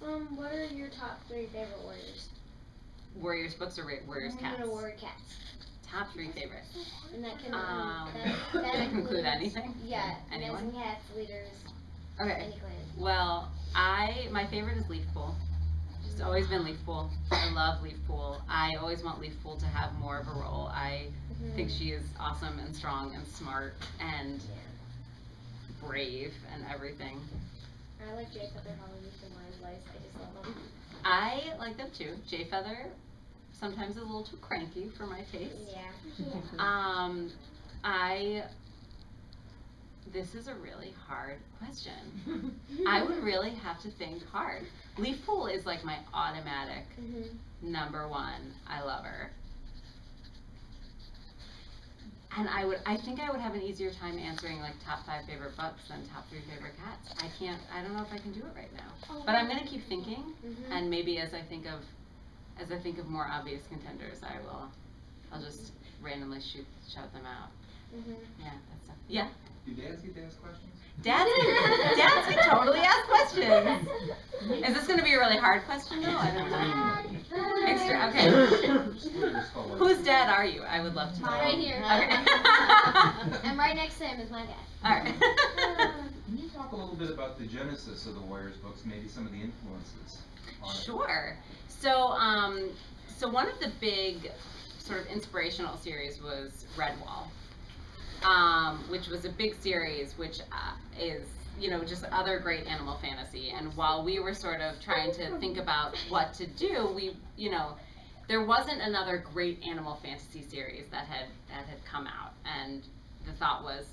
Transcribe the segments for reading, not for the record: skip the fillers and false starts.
What are your top 3 favorite Warriors? Warriors books or Warriors cats? No, Warrior cats. Top 3 favorites. And that can that include anything? Yeah. Anyone? Cats, leaders. Okay. Any clan. Well, my favorite is Leafpool. It's always been Leafpool. I love Leafpool. I always want Leafpool to have more of a role. I think she is awesome and strong and smart and brave and everything. I like Jay Feather, Holly, and Lions Lice. I just love them. I like them too. Jay Feather sometimes is a little too cranky for my taste. Yeah. This is a really hard question. I would really have to think hard. Leafpool is like my automatic number 1. I love her. And I think I would have an easier time answering like top 5 favorite books than top 3 favorite cats. I don't know if I can do it right now. But I'm gonna keep thinking, and maybe as I think of more obvious contenders, I'll just randomly shout them out. Yeah, that's stuff. Yeah. Do dads get to ask questions? Dads can totally ask questions. Is this going to be a really hard question though? I don't know. Extra, okay. Whose dad are you? I would love to know. Right here. Okay. And right next to him is my dad. Alright. Can you talk a little bit about the genesis of the Warriors books, maybe some of the influences on it? Sure. So one of the big sort of inspirational series was Redwall. Which was a big series, which is, just other great animal fantasy. And while we were sort of trying to think about what to do, there wasn't another great animal fantasy series that had come out. And the thought was,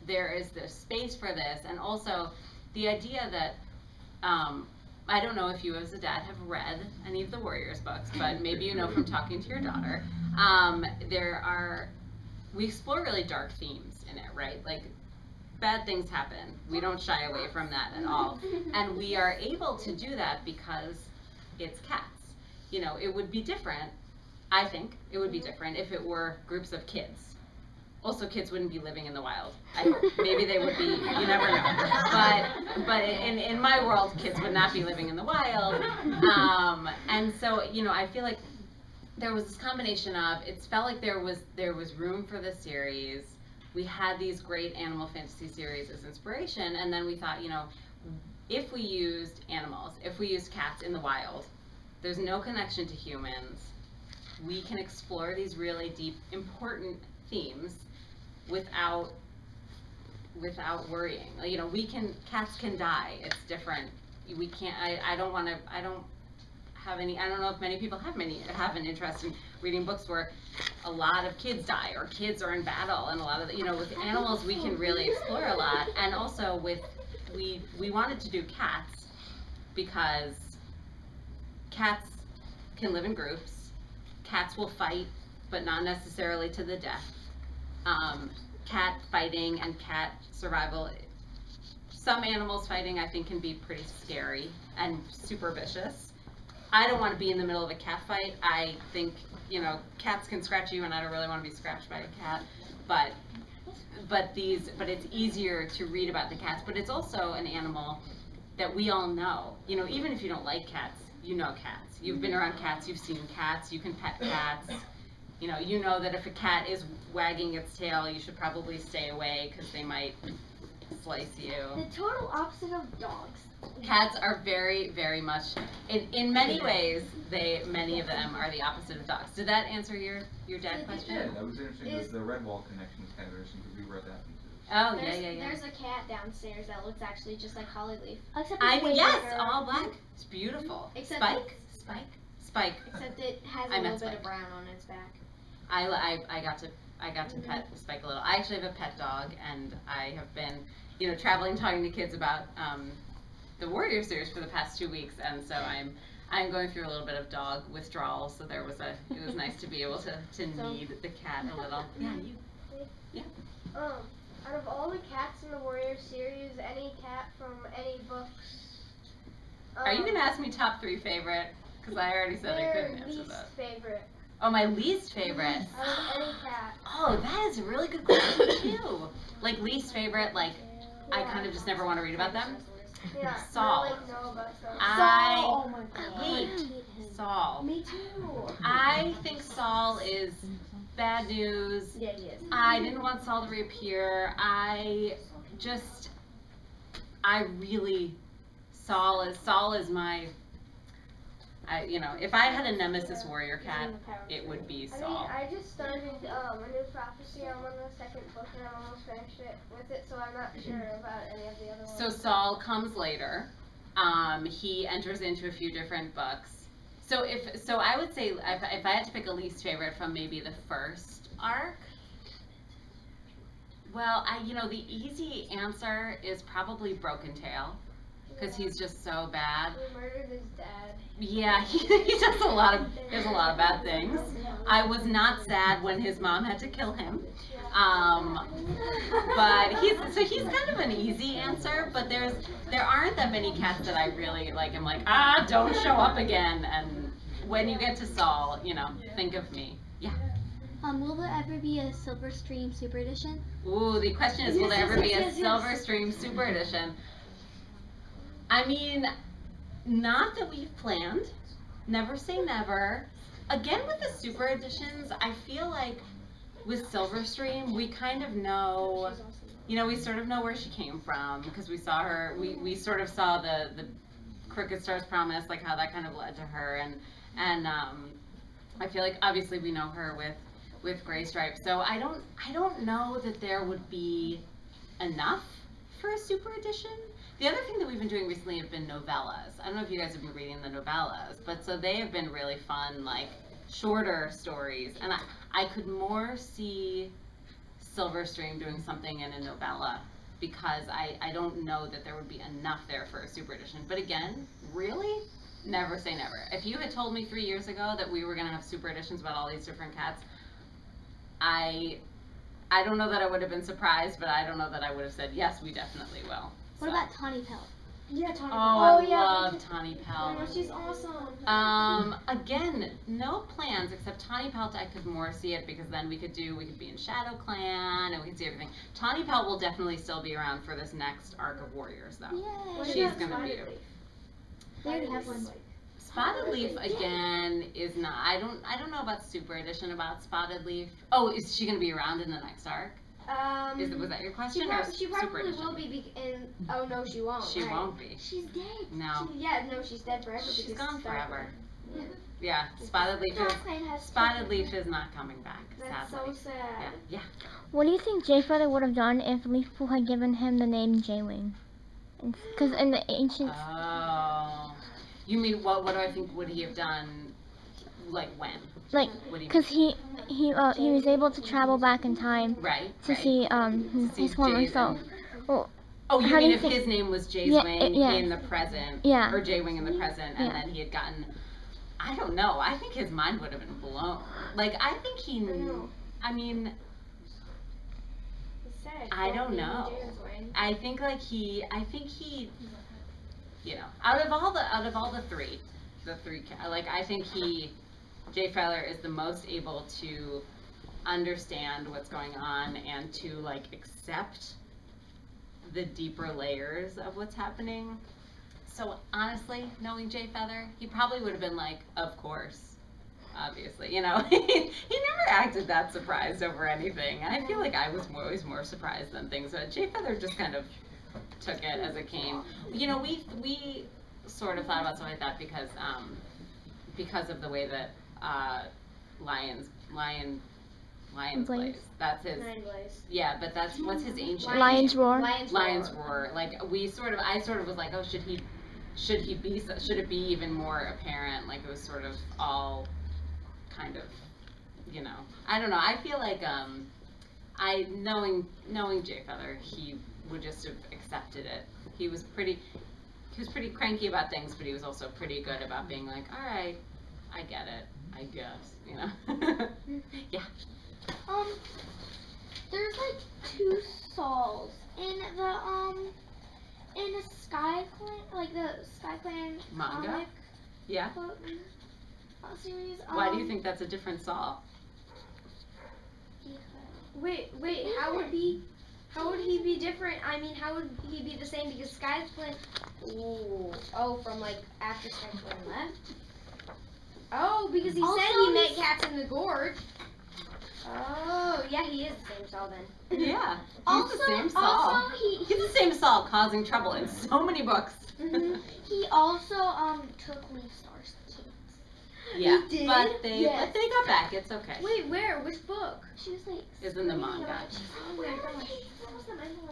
there is this space for this, and also the idea that, I don't know if you as a dad have read any of the Warriors books, but maybe you know from talking to your daughter, we explore really dark themes in it, right? Like, bad things happen. We don't shy away from that at all. And we are able to do that because it's cats. It would be different, I think, it would be different if it were groups of kids. Also, kids wouldn't be living in the wild. I hope. Maybe they would be, you never know. But in my world, kids would not be living in the wild. And so, I feel like there was this combination of, it felt like there was room for this series. We had these great animal fantasy series as inspiration, and then we thought, if we used animals, if we used cats in the wild, there's no connection to humans. We can explore these really deep, important themes without worrying. Cats can die. It's different. We can't. I don't know if many people have an interest in reading books where a lot of kids die or kids are in battle, and a lot of with animals we can really explore a lot. And also we wanted to do cats because cats can live in groups. Cats will fight, but not necessarily to the death. Cat fighting and cat survival. Some animals fighting I think can be pretty scary and super vicious. I don't want to be in the middle of a cat fight. I think, cats can scratch you, and I don't really want to be scratched by a cat. But it's easier to read about the cats. But it's also an animal that we all know. Even if you don't like cats, you know cats. You've been around cats. You've seen cats. You can pet cats. You know that if a cat is wagging its tail, you should probably stay away because they might slice you. The total opposite of dogs. Cats are very, very much, in many ways, many of them are the opposite of dogs. Did that answer your dad question? Yeah, that was interesting. The Redwall connection was kind of interesting because we read that into this. Oh, yeah. There's a cat downstairs that looks actually just like Holly Leaf. Yes, all black. It's beautiful. Except Spike. Except it has a little bit of brown on its back. I got to pet Spike a little. I actually have a pet dog, and I have been, traveling, talking to kids about the Warrior series for the past 2 weeks, and so I'm going through a little bit of dog withdrawal. So it was nice to be able to need the cat a little. Yeah. Out of all the cats in the Warrior series, any cat from any books. Are you gonna ask me top 3 favorite? Because I already said I couldn't answer that. Least favorite. Oh, my least favorite. Out of any cat. Oh, that is a really good question too. Like least favorite, I kind of just never want to read about them. Yeah. Saul. Know about them. bad news. Yeah, he is. I didn't want Saul to reappear. Saul is my, if I had a nemesis warrior cat, it would be Saul. I just started a new prophecy. I'm on the second book and I'm almost finished it with it, so I'm not sure about any of the other ones. So Saul comes later. He enters into a few different books. So I would say if I had to pick a least favorite from maybe the first arc, well, the easy answer is probably Broken Tail, because he's just so bad. He murdered his dad. Yeah, he does a lot of bad things. I was not sad when his mom had to kill him. But he's kind of an easy answer, but there aren't that many cats that I really like. I'm like, don't show up again. And when you get to Saul, think of me. Yeah. Will there ever be a Silverstream Super Edition? Ooh, the question is, will there ever be a Silverstream Super Edition? I mean, not that we've planned. Never say never. Again, with the Super Editions, I feel like with Silverstream, we kind of know, we sort of know where she came from, because we saw her, we sort of saw the Crooked Star's Promise, like how that kind of led to her, and I feel like obviously we know her with Gray Stripes, so I don't know that there would be enough for a Super Edition. The other thing that we've been doing recently have been novellas. I don't know if you guys have been reading the novellas, but so they have been really fun, like shorter stories, and I could more see Silverstream doing something in a novella, because I don't know that there would be enough there for a Super Edition. But again, really, never say never. If you had told me 3 years ago that we were going to have Super Editions about all these different cats, I don't know that I would have been surprised, but I don't know that I would have said, yes, we definitely will. What about Tawny Pelt? Yeah, Tawny. I love Tawny Pelt. Oh, she's awesome. Again, no plans except Tawny Pelt. I could more see it, because then we could be in Shadow Clan and we could see everything. Tawny Pelt will definitely still be around for this next arc of Warriors, though. Yay. She's gonna be. They already have one. Spotted Leaf again is not. I don't know about Super Edition about Spotted Leaf. Oh, is she gonna be around in the next arc? Was that your question? She probably will be oh no, she won't. She won't be. She's dead. No. She's dead forever. She's gone forever. Yeah, Spotted Leaf is not coming back. That's sadly. so sad. Yeah. What do you think Jay Feather would have done if Leafpool had given him the name Jaywing? Because in the ancient. Oh. You mean what do I think would he have done? Like when? Like, because he was able to travel back in time, to see his former self. Well, oh, you mean if his name was Jaywing in the present, Yeah. or Jaywing in the present, and then he had gotten, I don't know. I think his mind would have been blown. Like, I think he knew. I mean, I don't know. I think he, out of all the three, like, I think Jay Feather is the most able to understand what's going on and to, like, accept the deeper layers of what's happening. So honestly, knowing Jay Feather, he probably would have been like, of course, obviously, he never acted that surprised over anything. I feel like I was always more surprised than things, but Jay Feather just kind of took it as it came. We sort of thought about something like that because of the way that Lions Blaze. That's his. Yeah, but what's his ancient Lion's Roar. Lion's Roar. Like I sort of was like, oh, should it be even more apparent? Like it was sort of all kind of, I don't know. I feel like knowing Jay Feather, he would just have accepted it. He was pretty cranky about things, but he was also pretty good about being like, all right, I get it, I guess, Yeah. There's like 2 Sauls in the Sky Clan, like the Sky Clan manga. Comic Yeah. Series. Why do you think that's a different Saul? Wait, how would he be different? I mean, how would he be the same? Because Sky Clan, from like after Sky Clan left. Oh, because he said he met cats in the gorge. Oh, yeah, he is the same Saul then. Yeah, he's the same Saul. Also, He's the same Saul causing trouble in so many books. he also took Leaf-Star's kings. Yeah, He did? but they Yes. got back. It's okay. Wait, where? Which book? She was like, Is in the manga. oh my gosh.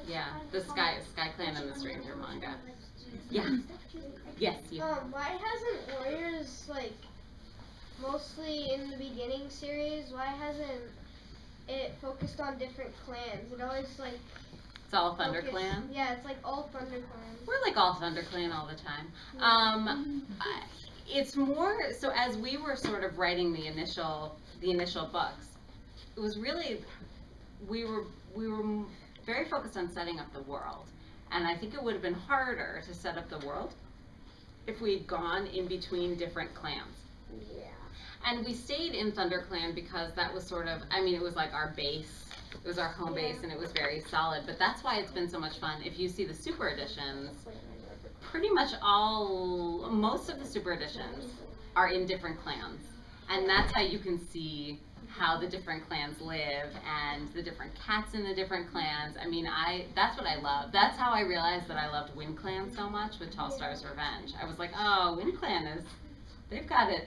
Yeah, the Sky Clan and the Stranger manga. Yeah. Yes. Yeah. Why hasn't Warriors, like, mostly in the beginning series, why hasn't it focused on different clans? It always, like, It's all Thunder Clan. Yeah, it's like all Thunder Clans. We're like all Thunder Clan all the time. It's more so as we were sort of writing the initial books. It was really we were very focused on setting up the world, and I think it would have been harder to set up the world if we'd gone in between different clans. Yeah. And we stayed in Thunder Clan because that was sort of, I mean, it was like our base. It was our home base, and it was very solid. But that's why it's been so much fun. If you see the super editions, pretty much most of the super editions are in different clans. And that's how you can see how the different clans live and the different cats in the different clans. I mean, that's what I love. That's how I realized that I loved Wind Clan so much with Tall Star's Revenge. I was like, oh, Wind Clan they've got it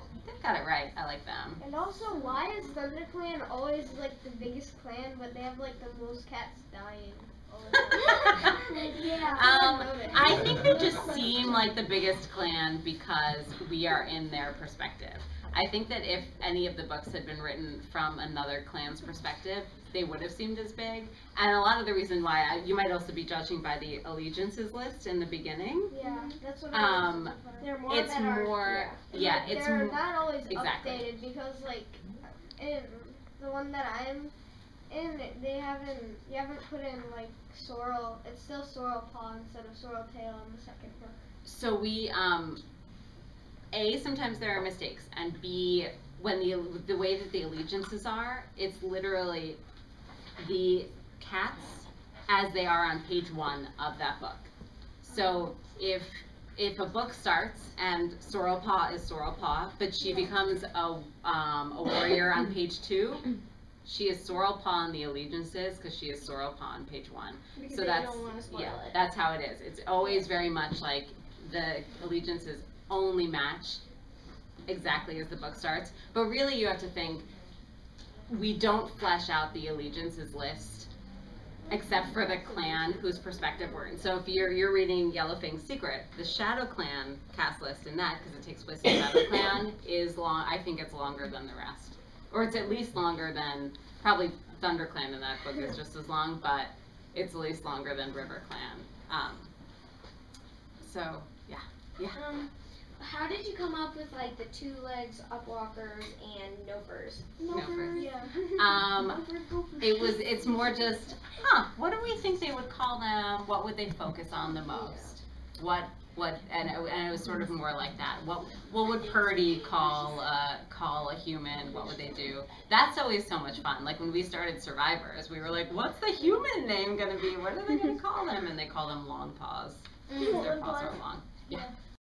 right. I like them. And also, why is Thunder Clan always, like, the biggest clan, but they have, like, the most cats dying all the time? Yeah. I think they just seem like the biggest clan because we are in their perspective. I think that if any of the books had been written from another clan's perspective, they would have seemed as big. And a lot of the reason why, you might also be judging by the allegiances list in the beginning. Yeah, that's what I They're more It's that are, more, yeah, it's they're more, not always exactly. updated because, like, in the one that I'm in, you haven't put in, like, Sorrel. It's still Sorrel Paw instead of Sorrel Tail in the second book. So we, A, sometimes there are mistakes, and B, when the way that the allegiances are, it's literally the cats as they are on page 1 of that book. So if a book starts and Sorrel Paw is Sorrel Paw, but she becomes a warrior on page 2, she is Sorrel Paw in the allegiances because she is Sorrel Paw on page 1. Because so they that's don't want to spoil it. that's how it is. It's always very much like the allegiances only match exactly as the book starts. But really you have to think, we don't flesh out the allegiances list except for the clan whose perspective we're in. So if you're reading Yellowfang's Secret, the Shadow Clan cast list in that, because it takes place in Shadow Clan, is long. I think it's longer than the rest. Or it's at least longer than, probably Thunder Clan in that book is just as long, but it's at least longer than River Clan. So, yeah. How did you come up with like the 2 legs, upwalkers, and nopers? Nopers. Yeah. It's more just, what do we think they would call them? What would they focus on the most? And it was sort of more like that. What would Purdy call a human? What would they do? That's always so much fun. Like when we started Survivors, we were like, what's the human name gonna be? What are they gonna call them? And they call them long paws. Their paws are long. Yeah.